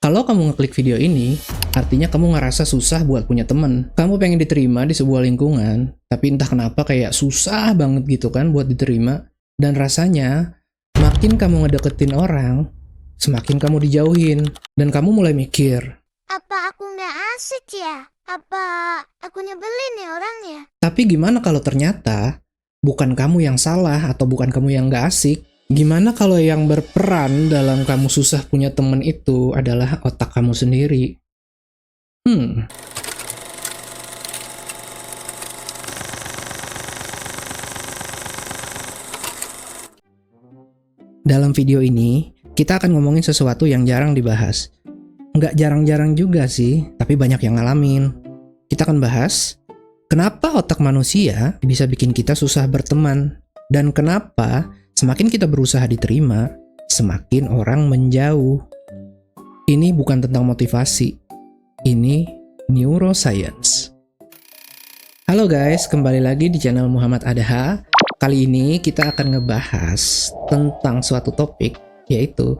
Kalau kamu ngeklik video ini, artinya kamu ngerasa susah buat punya temen. Kamu pengen diterima di sebuah lingkungan, tapi entah kenapa kayak susah banget gitu kan buat diterima. Dan rasanya, makin kamu ngedeketin orang, semakin kamu dijauhin. Dan kamu mulai mikir, apa aku nggak asik ya? Apa aku nyebelin ya orangnya? tapi gimana kalau ternyata bukan kamu yang salah atau bukan kamu yang gak asik? Gimana kalau yang berperan dalam kamu susah punya temen itu adalah otak kamu sendiri? Dalam video ini, kita akan ngomongin sesuatu yang jarang dibahas. Nggak jarang-jarang juga sih, tapi banyak yang ngalamin. Kita akan bahas, kenapa otak manusia bisa bikin kita susah berteman? Dan kenapa semakin kita berusaha diterima, semakin orang menjauh? Ini bukan tentang motivasi, ini neuroscience. Halo guys, kembali lagi di channel Muhammad Adha. Kali ini kita akan ngebahas tentang suatu topik, yaitu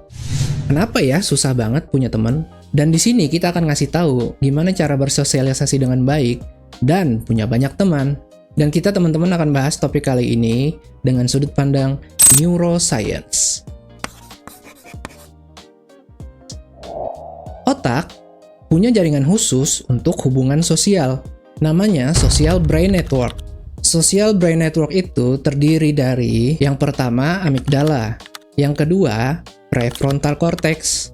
kenapa ya susah banget punya teman? Dan di sini kita akan ngasih tahu gimana cara bersosialisasi dengan baik dan punya banyak teman. Dan kita teman-teman akan bahas topik kali ini dengan sudut pandang neuroscience. Otak punya jaringan khusus untuk hubungan sosial. Namanya social brain network. Social brain network itu terdiri dari yang pertama amigdala, yang kedua prefrontal cortex,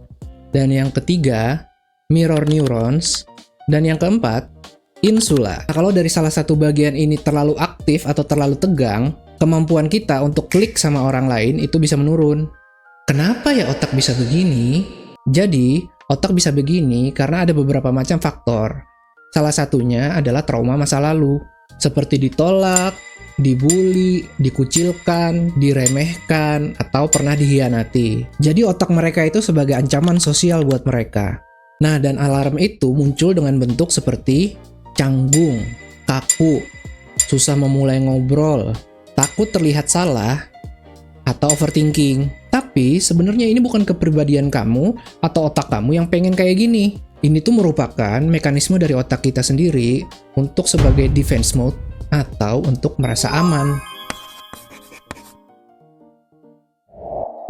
dan yang ketiga mirror neurons, dan yang keempat insula. Nah, kalau dari salah satu bagian ini terlalu aktif atau terlalu tegang, kemampuan kita untuk klik sama orang lain itu bisa menurun. Kenapa ya otak bisa begini? Jadi, otak bisa begini karena ada beberapa macam faktor. Salah satunya adalah trauma masa lalu. Seperti ditolak, dibully, dikucilkan, diremehkan, atau pernah dikhianati. Jadi otak mereka itu sebagai ancaman sosial buat mereka. Nah, dan alarm itu muncul dengan bentuk seperti canggung, kaku, susah memulai ngobrol, takut terlihat salah, atau overthinking. Tapi sebenarnya ini bukan kepribadian kamu atau otak kamu yang pengen kayak gini. Ini tuh merupakan mekanisme dari otak kita sendiri untuk sebagai defense mode atau untuk merasa aman.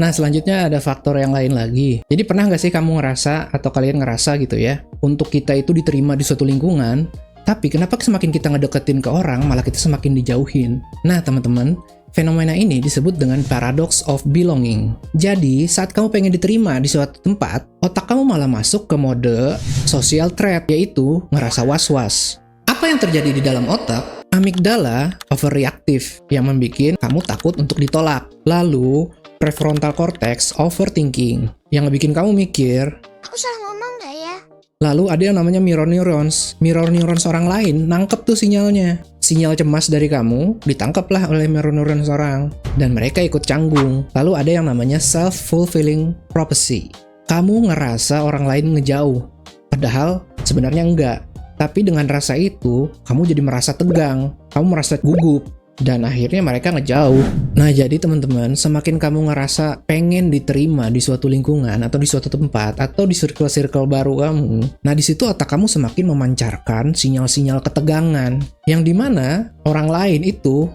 Nah, selanjutnya ada faktor yang lain lagi. Jadi pernah nggak sih kamu ngerasa atau kalian ngerasa gitu ya, untuk kita itu diterima di suatu lingkungan, tapi kenapa semakin kita ngedeketin ke orang, malah kita semakin dijauhin? Nah, teman-teman, fenomena ini disebut dengan paradox of belonging. Jadi, saat kamu pengen diterima di suatu tempat, otak kamu malah masuk ke mode social threat, yaitu ngerasa was-was. Apa yang terjadi di dalam otak? Amigdala overreaktif, yang membuat kamu takut untuk ditolak. Lalu, prefrontal cortex overthinking, yang ngebikin kamu mikir, Aku salah ngomong nggak ya? lalu ada yang namanya mirror neurons. Mirror neurons orang lain nangkep tuh sinyalnya. Sinyal cemas dari kamu ditangkaplah oleh mirror neurons orang. Dan mereka ikut canggung. Lalu ada yang namanya self-fulfilling prophecy. Kamu ngerasa orang lain ngejauh. Padahal sebenarnya enggak. Tapi dengan rasa itu, kamu jadi merasa tegang. Kamu merasa gugup. Dan akhirnya mereka ngejauh. Nah, jadi teman-teman, semakin kamu ngerasa pengen diterima di suatu lingkungan atau di suatu tempat atau di circle-circle baru kamu, nah di situ otak kamu semakin memancarkan sinyal-sinyal ketegangan yang dimana orang lain itu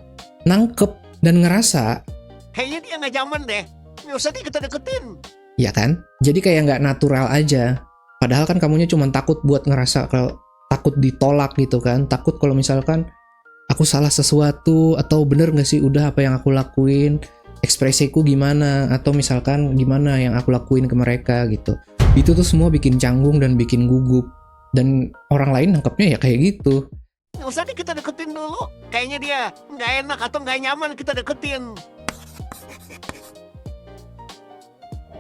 nangkep dan ngerasa, Kayaknya dia nggak zaman deh. Nggak usah kita deketin. ya kan? Jadi kayak nggak natural aja. Padahal kan kamunya cuma takut buat ngerasa takut ditolak gitu kan, takut kalau misalkan aku salah sesuatu, atau bener gak sih udah apa yang aku lakuin, ekspresiku gimana, atau misalkan gimana yang aku lakuin ke mereka gitu. Itu tuh semua bikin canggung dan bikin gugup. Dan orang lain nangkepnya ya kayak gitu. Nggak usah kita deketin dulu. Kayaknya dia nggak enak atau nggak nyaman kita deketin.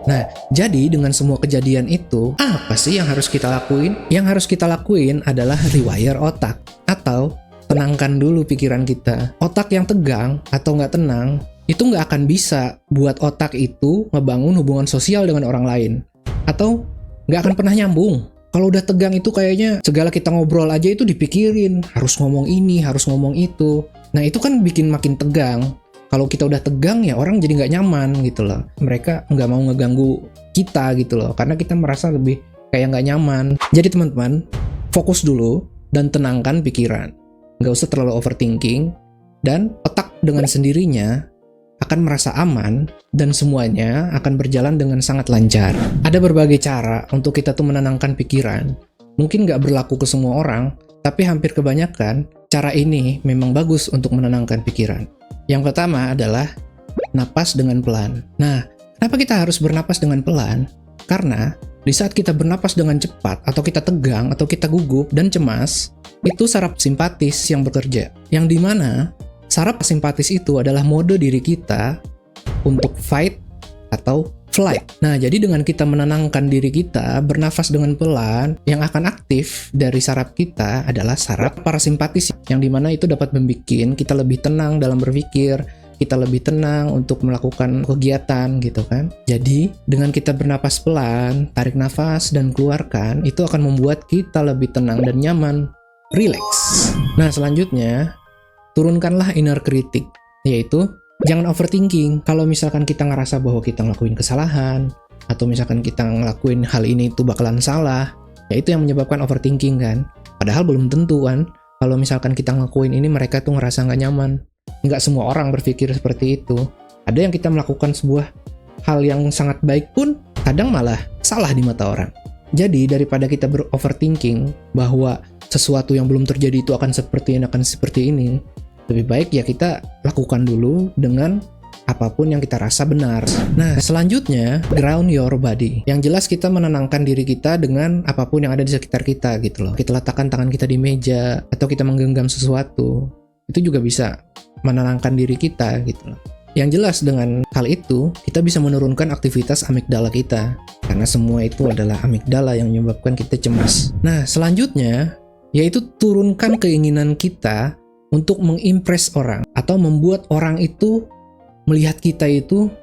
Nah, jadi dengan semua kejadian itu, apa sih yang harus kita lakuin? Yang harus kita lakuin adalah rewire otak, atau tenangkan dulu pikiran kita. Otak yang tegang atau nggak tenang, itu nggak akan bisa buat otak itu ngebangun hubungan sosial dengan orang lain. Atau nggak akan pernah nyambung. Kalau udah tegang itu kayaknya segala kita ngobrol aja itu dipikirin. Harus ngomong ini, harus ngomong itu. Nah, itu kan bikin makin tegang. Kalau kita udah tegang ya orang jadi nggak nyaman gitu loh. Mereka nggak mau ngeganggu kita gitu loh. Karena kita merasa lebih kayak nggak nyaman. Jadi teman-teman, fokus dulu dan tenangkan pikiran. Nggak usah terlalu overthinking, dan otak dengan sendirinya akan merasa aman dan semuanya akan berjalan dengan sangat lancar. Ada berbagai cara untuk kita tuh menenangkan pikiran. Mungkin nggak berlaku ke semua orang, tapi hampir kebanyakan cara ini memang bagus untuk menenangkan pikiran. Yang pertama adalah napas dengan pelan. Nah, kenapa kita harus bernapas dengan pelan? Karena di saat kita bernapas dengan cepat, atau kita tegang, atau kita gugup dan cemas, itu saraf simpatis yang bekerja. Yang dimana saraf simpatis itu adalah mode diri kita untuk fight atau flight. Nah, jadi dengan kita menenangkan diri kita, bernafas dengan pelan, yang akan aktif dari saraf kita adalah saraf parasimpatis, yang dimana itu dapat membuat kita lebih tenang dalam berpikir, kita lebih tenang untuk melakukan kegiatan gitu kan. Jadi dengan kita bernapas pelan, tarik nafas dan keluarkan, itu akan membuat kita lebih tenang dan nyaman, relax. Nah, selanjutnya turunkanlah inner critic, yaitu jangan overthinking. Kalau misalkan kita ngerasa bahwa kita ngelakuin kesalahan, atau misalkan kita ngelakuin hal ini itu bakalan salah, ya itu yang menyebabkan overthinking kan. Padahal belum tentu kan, kalau misalkan kita ngelakuin ini mereka tuh ngerasa nggak nyaman. Nggak semua orang berpikir seperti itu. Ada yang kita melakukan sebuah hal yang sangat baik pun kadang malah salah di mata orang. Jadi daripada kita beroverthinking bahwa sesuatu yang belum terjadi itu akan seperti ini, lebih baik ya kita lakukan dulu dengan apapun yang kita rasa benar. Nah, selanjutnya ground your body. Yang jelas kita menenangkan diri kita dengan apapun yang ada di sekitar kita gitu loh. Kita letakkan tangan kita di meja atau kita menggenggam sesuatu. Itu juga bisa menenangkan diri kita gitu loh. Yang jelas dengan hal itu, kita bisa menurunkan aktivitas amigdala kita. Karena semua itu adalah amigdala yang menyebabkan kita cemas. Nah, selanjutnya, yaitu turunkan keinginan kita untuk mengimpress orang. Atau membuat orang itu melihat kita itu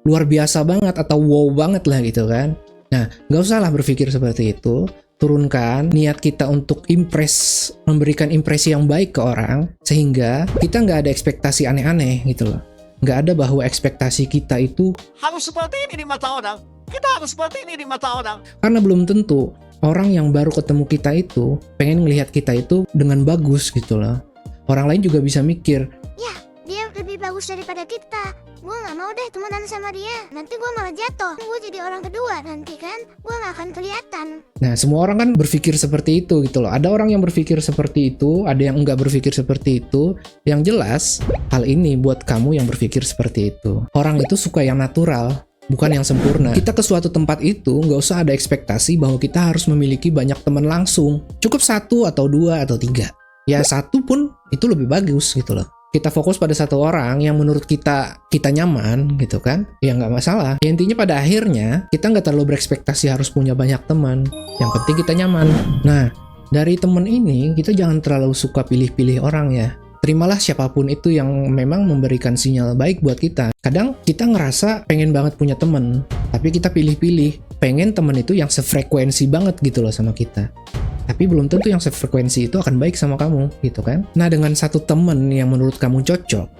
luar biasa banget atau wow banget lah gitu kan. Nah, nggak usah lah berpikir seperti itu. Turunkan niat kita untuk impress, memberikan impresi yang baik ke orang, sehingga kita nggak ada ekspektasi aneh-aneh gitu loh. Nggak ada bahwa ekspektasi kita itu Harus seperti ini di mata orang. Kita harus seperti ini di mata orang. karena belum tentu orang yang baru ketemu kita itu pengen ngelihat kita itu dengan bagus gitu loh. Orang lain juga bisa mikir, Dia lebih bagus daripada kita. Gue gak mau deh temenan sama dia. Nanti gue malah jatuh. Gue jadi orang kedua nanti kan. Gue gak akan kelihatan. nah semua orang kan berpikir seperti itu gitu loh. Ada orang yang berpikir seperti itu, ada yang enggak berpikir seperti itu. Yang jelas, hal ini buat kamu yang berpikir seperti itu. Orang itu suka yang natural, bukan yang sempurna. Kita ke suatu tempat itu nggak usah ada ekspektasi bahwa kita harus memiliki banyak teman langsung. Cukup 1 atau 2 atau 3. Ya 1 pun itu lebih bagus gitu loh. Kita fokus pada satu orang yang menurut kita nyaman gitu kan, ya nggak masalah. Ya, intinya pada akhirnya kita nggak terlalu berekspektasi harus punya banyak teman. Yang penting kita nyaman. Nah, dari teman ini kita jangan terlalu suka pilih-pilih orang ya. Terimalah siapapun itu yang memang memberikan sinyal baik buat kita. Kadang kita ngerasa pengen banget punya teman, tapi kita pilih-pilih. Pengen teman itu yang sefrekuensi banget gitu loh sama kita. Tapi belum tentu yang sefrekuensi itu akan baik sama kamu, gitu kan? Nah, dengan satu temen yang menurut kamu cocok,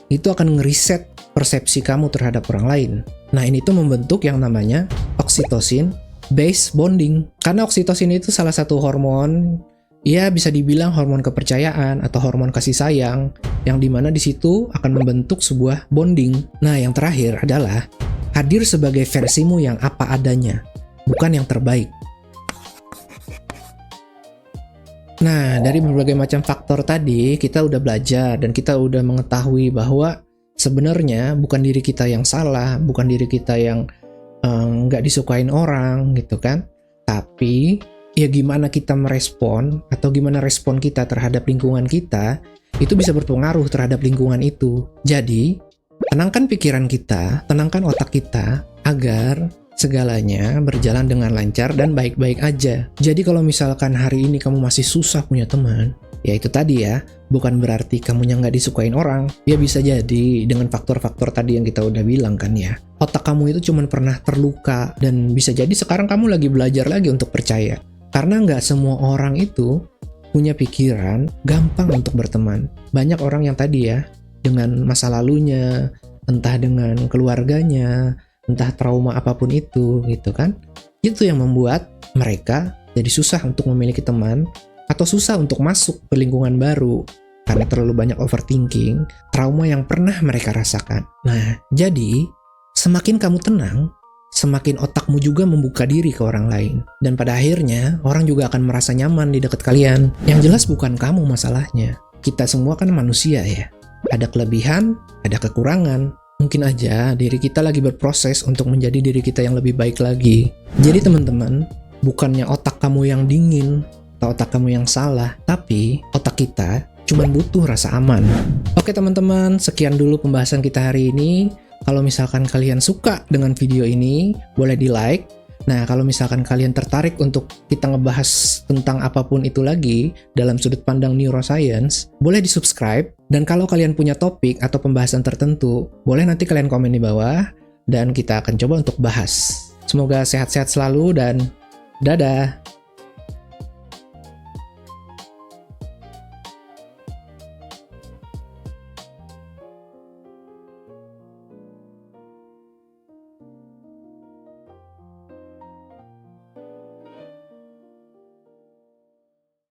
itu akan ngeriset persepsi kamu terhadap orang lain. Nah, ini tuh membentuk yang namanya oxytocin based bonding. Karena oksitosin itu salah satu hormon, ya bisa dibilang hormon kepercayaan atau hormon kasih sayang, yang dimana di situ akan membentuk sebuah bonding. Nah, yang terakhir adalah hadir sebagai versimu yang apa adanya, bukan yang terbaik. Nah, dari berbagai macam faktor tadi, kita udah belajar dan kita udah mengetahui bahwa sebenarnya bukan diri kita yang salah, bukan diri kita yang nggak disukain orang gitu kan. Tapi, ya gimana kita merespon atau gimana respon kita terhadap lingkungan kita, itu bisa berpengaruh terhadap lingkungan itu. Jadi, tenangkan pikiran kita, tenangkan otak kita, agar segalanya berjalan dengan lancar dan baik-baik aja. Jadi kalau misalkan hari ini kamu masih susah punya teman, ya itu tadi ya, bukan berarti kamunya nggak disukain orang. Ya bisa jadi dengan faktor-faktor tadi yang kita udah bilang kan ya. Otak kamu itu cuma pernah terluka, dan bisa jadi sekarang kamu lagi belajar lagi untuk percaya. Karena nggak semua orang itu punya pikiran gampang untuk berteman. Banyak orang yang tadi ya, dengan masa lalunya, entah dengan keluarganya, entah trauma apapun itu gitu kan, itu yang membuat mereka jadi susah untuk memiliki teman atau susah untuk masuk ke lingkungan baru karena terlalu banyak overthinking, trauma yang pernah mereka rasakan. Nah, jadi semakin kamu tenang, semakin otakmu juga membuka diri ke orang lain. Dan pada akhirnya, orang juga akan merasa nyaman di dekat kalian. Yang jelas bukan kamu masalahnya. Kita semua kan manusia ya. Ada kelebihan, ada kekurangan. Mungkin aja diri kita lagi berproses untuk menjadi diri kita yang lebih baik lagi. Jadi teman-teman, bukannya otak kamu yang dingin atau otak kamu yang salah, tapi otak kita cuma butuh rasa aman. Oke teman-teman, sekian dulu pembahasan kita hari ini. Kalau misalkan kalian suka dengan video ini, boleh di-like. Nah, kalau misalkan kalian tertarik untuk kita ngebahas tentang apapun itu lagi dalam sudut pandang neuroscience, boleh di-subscribe. Dan kalau kalian punya topik atau pembahasan tertentu, boleh nanti kalian komen di bawah dan kita akan coba untuk bahas. Semoga sehat-sehat selalu dan dadah!